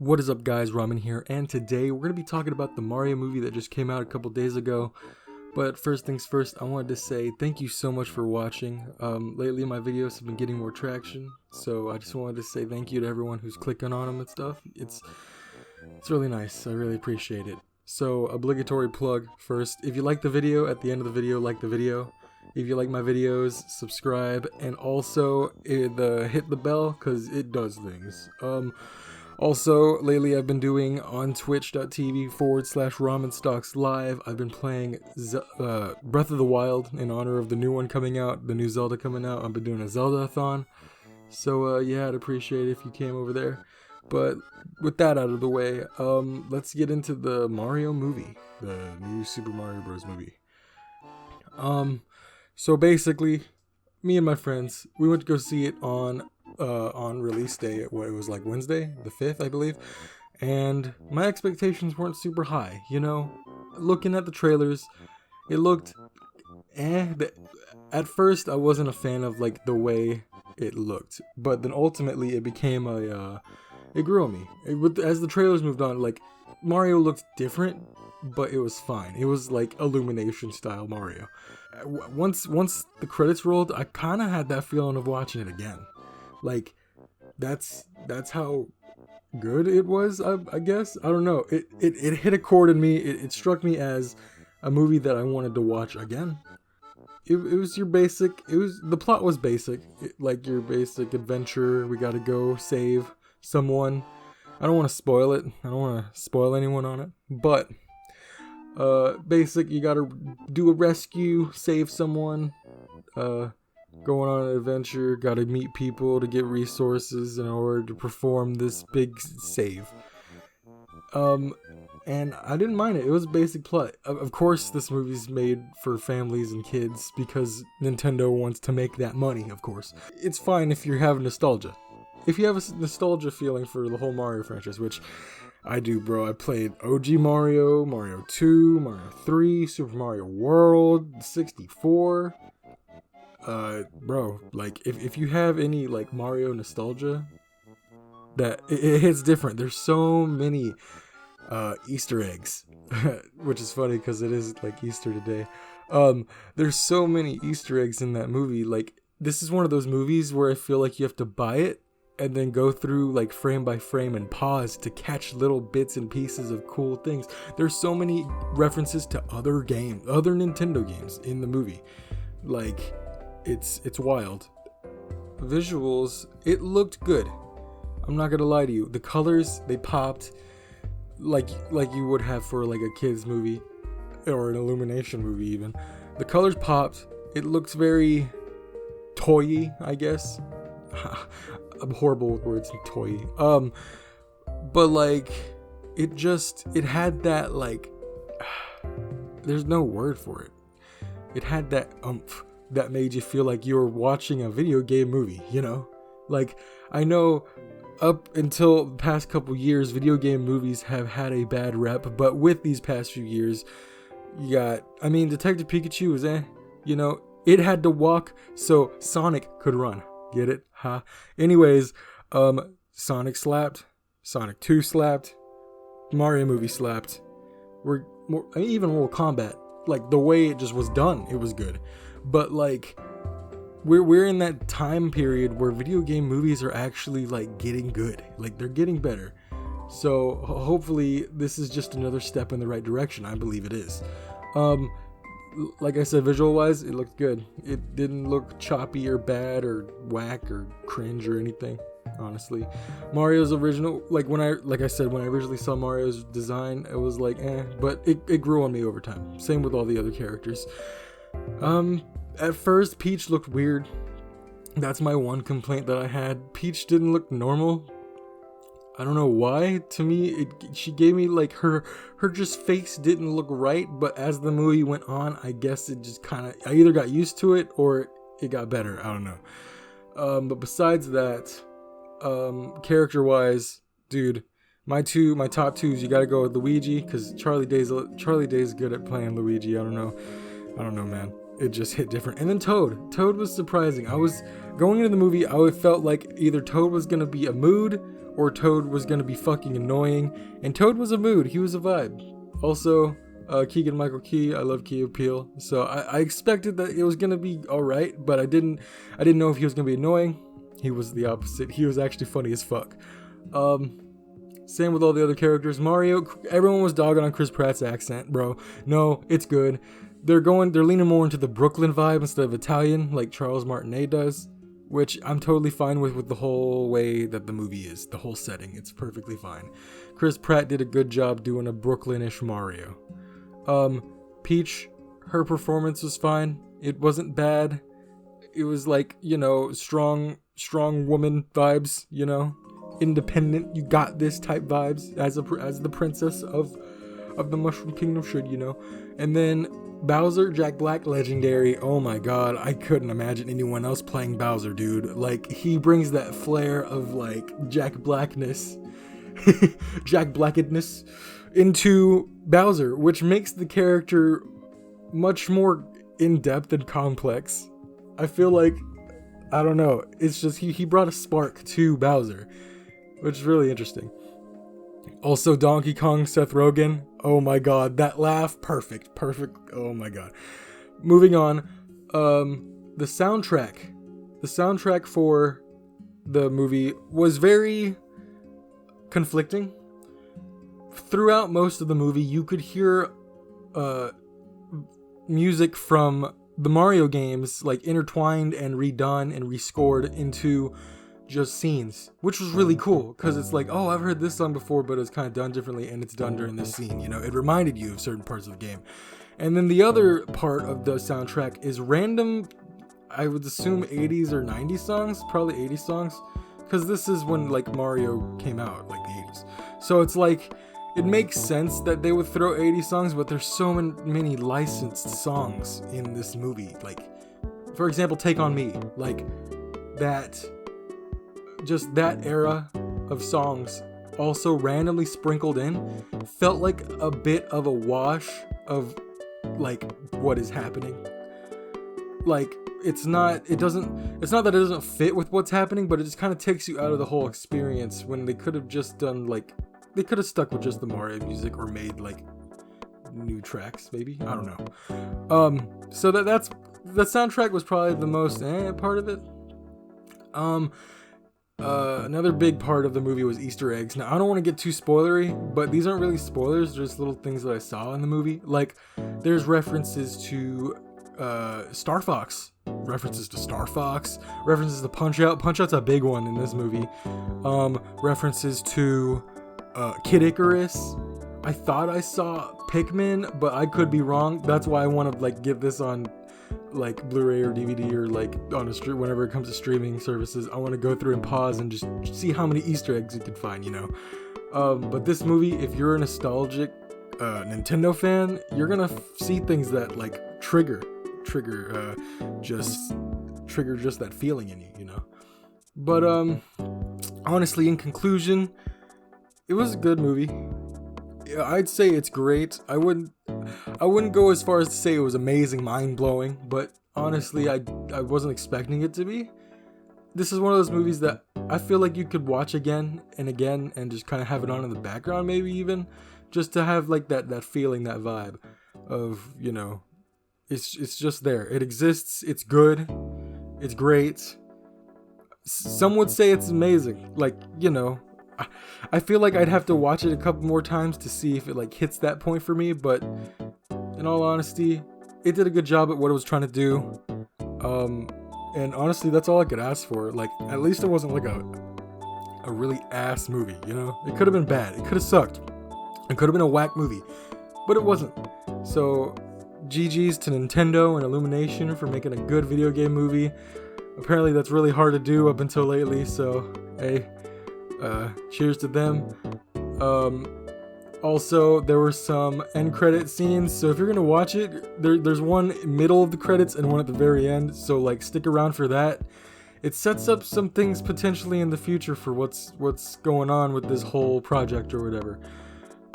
What is up, guys? Ramen here, and today we're going to be talking about the Mario movie that just came out a couple days ago. But first things first, I wanted to say thank you so much for watching. Lately my videos have been getting more traction, so I just wanted to say thank you to everyone who's clicking on them and stuff. It's really nice. I really appreciate it. So, obligatory plug first. If you like the video, at the end of the video, like the video. If you like my videos, subscribe, and also hit the bell, because it does things. Also, lately I've been doing on twitch.tv/RamenStalks Live. I've been playing Breath of the Wild in honor of the new one coming out, the new Zelda coming out. I've been doing a Zelda-a-thon. So, yeah, I'd appreciate it if you came over there. But with that out of the way, let's get into the Mario movie, the new Super Mario Bros. Movie. So basically, me and my friends, we went to go see it on release day. It was like Wednesday, the 5th, I believe. And my expectations weren't super high, you know? Looking at the trailers, it looked at first, I wasn't a fan of like the way it looked, but then ultimately it became it grew on me. As the trailers moved on, like, Mario looked different, but it was fine. It was like Illumination style Mario. Once the credits rolled, I kind of had that feeling of watching it again. Like, that's how good it was, I guess. I don't know. It hit a chord in me. It struck me as a movie that I wanted to watch again. It was your basic, the plot was basic. Like your basic adventure. We gotta go save someone. I don't want to spoil it. I don't want to spoil anyone on it. But basic, you gotta do a rescue, save someone, going on an adventure, gotta meet people to get resources in order to perform this big save. And I didn't mind it. It was a basic plot. Of course, this movie's made for families and kids because Nintendo wants to make that money, of course. It's fine if you have nostalgia. If you have a nostalgia feeling for the whole Mario franchise, which I do, bro. I played OG Mario, Mario 2, Mario 3, Super Mario World, 64. Bro, like, if you have any, like, Mario nostalgia, that it hits different. There's so many Easter eggs, which is funny because it is, like, Easter today. There's so many Easter eggs in that movie. Like, this is one of those movies where I feel like you have to buy it and then go through like frame by frame and pause to catch little bits and pieces of cool things. There's so many references to other Nintendo games in the movie. Like, it's wild. Visuals, it looked good. I'm not gonna lie to you. The colors, they popped like you would have for like a kid's movie or an Illumination movie even. The colors popped. It looks very toy-y, I guess. I'm horrible with words, toy. But like, it had that, like, there's no word for it. It had that oomph that made you feel like you were watching a video game movie, you know? Like, I know up until the past couple years, video game movies have had a bad rep, but with these past few years, you got, Detective Pikachu was you know, it had to walk so Sonic could run. Get it? Ha. Anyways, Sonic slapped. Sonic 2 slapped. Mario movie slapped. Even Mortal Kombat. Like, the way it just was done, it was good. But, like, we're in that time period where video game movies are actually, like, getting good. Like, they're getting better. So, hopefully, this is just another step in the right direction. I believe it is. Like I said, visual-wise, it looked good. It didn't look choppy or bad or whack or cringe or anything, honestly. Mario's original, like I said, when I originally saw Mario's design, it was like, but it grew on me over time. Same with all the other characters. At first, Peach looked weird. That's my one complaint that I had. Peach didn't look normal. I don't know why. To me, she gave me like her just face didn't look right, but as the movie went on, I guess it just I either got used to it or it got better. I don't know. But besides that, character-wise, dude, my top twos, you gotta go with Luigi, because Charlie Day's good at playing Luigi. I don't know, man. It just hit different. And then Toad. Toad was surprising. I was going into the movie, I felt like either Toad was gonna be a mood or Toad was gonna be fucking annoying. And Toad was a mood. He was a vibe. Also, Keegan-Michael Key. I love Key and Peele. So I expected that it was gonna be alright, but I didn't know if he was gonna be annoying. He was the opposite. He was actually funny as fuck. Same with all the other characters. Mario, everyone was dogging on Chris Pratt's accent, bro. No, it's good. They're leaning more into the Brooklyn vibe instead of Italian, like Charles Martinet does, which I'm totally fine with the whole way that the movie is, the whole setting. It's perfectly fine. Chris Pratt did a good job doing a Brooklyn-ish Mario. Peach, her performance was fine. It wasn't bad. It was like, strong woman vibes, independent, you got this type vibes as the princess of the Mushroom Kingdom should, And then Bowser, Jack Black, legendary. Oh my god, I couldn't imagine anyone else playing Bowser, dude. Like, he brings that flair of like Jack Blackness, Jack Blackedness into Bowser, which makes the character much more in-depth and complex. I feel like, I don't know, it's just he brought a spark to Bowser, which is really interesting. Also, Donkey Kong, Seth Rogen. Oh my god, that laugh, perfect. Oh my god. Moving on, the soundtrack for the movie was very conflicting. Throughout most of the movie, you could hear music from the Mario games like intertwined and redone and rescored into just scenes, which was really cool because it's like, oh, I've heard this song before, but it's kind of done differently, and it's done during this scene. It reminded you of certain parts of the game. And then the other part of the soundtrack is random, I would assume 80s or 90s songs, probably 80s songs, because this is when like Mario came out, like the 80s. So it's like, it makes sense that they would throw 80s songs, but there's so many licensed songs in this movie. Like, for example, Take On Me, like that. Just that era of songs also randomly sprinkled in felt like a bit of a wash of like what is happening. Like, it's not that it doesn't fit with what's happening, but it just kind of takes you out of the whole experience when they could have just done like, they could have stuck with just the Mario music or made like new tracks, maybe, I don't know. So the soundtrack was probably the most part of it. Another big part of the movie was Easter eggs. Now, I don't want to get too spoilery, but these aren't really spoilers, just little things that I saw in the movie. Like, there's references to Star Fox, references to Punch-Out. Punch-Out's a big one in this movie. References to Kid Icarus. I thought I saw Pikmin, but I could be wrong. That's why I want to like get this on like Blu-ray or DVD or like on whenever it comes to streaming services. I want to go through and pause and just see how many Easter eggs you can find, but this movie, if you're a nostalgic Nintendo fan, you're gonna see things that like trigger just that feeling in you, but honestly, in conclusion, it was a good movie. I'd say it's great. I wouldn't go as far as to say it was amazing, mind-blowing, but honestly, I wasn't expecting it to be. This is one of those movies that I feel like you could watch again and again and just kind of have it on in the background, maybe even, just to have like that feeling, that vibe of, it's just there. It exists, it's good, it's great. Some would say it's amazing, like, I feel like I'd have to watch it a couple more times to see if it like hits that point for me, but in all honesty, it did a good job at what it was trying to do. And honestly, that's all I could ask for. Like, at least it wasn't like a really ass movie, It could have been bad. It could have sucked. It could have been a whack movie, but it wasn't. So, GG's to Nintendo and Illumination for making a good video game movie. Apparently that's really hard to do up until lately, so hey, cheers to them. Also, there were some end credit scenes, so if you're gonna watch it, there's one middle of the credits and one at the very end, so like stick around for that. It sets up some things potentially in the future for what's going on with this whole project or whatever.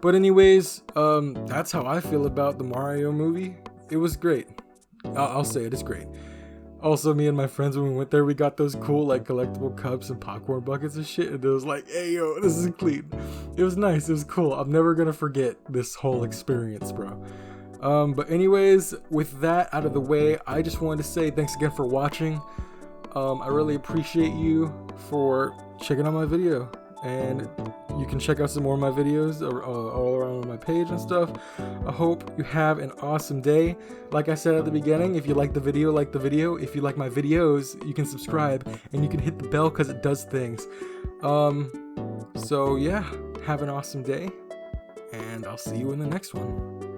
But anyways, that's how I feel about the Mario movie. It was great. I'll say it is great. Also, me and my friends, when we went there, we got those cool like collectible cups and popcorn buckets and shit, and it was like, hey yo, this is clean. It was nice, it was cool. I'm never gonna forget this whole experience, bro. But anyways, with that out of the way, I just wanted to say thanks again for watching. I really appreciate you for checking out my video, and you can check out some more of my videos all around on my page and stuff. I hope you have an awesome day. Like I said at the beginning, if you like the video, like the video. If you like my videos, you can subscribe and you can hit the bell because it does things. So yeah, have an awesome day, and I'll see you in the next one.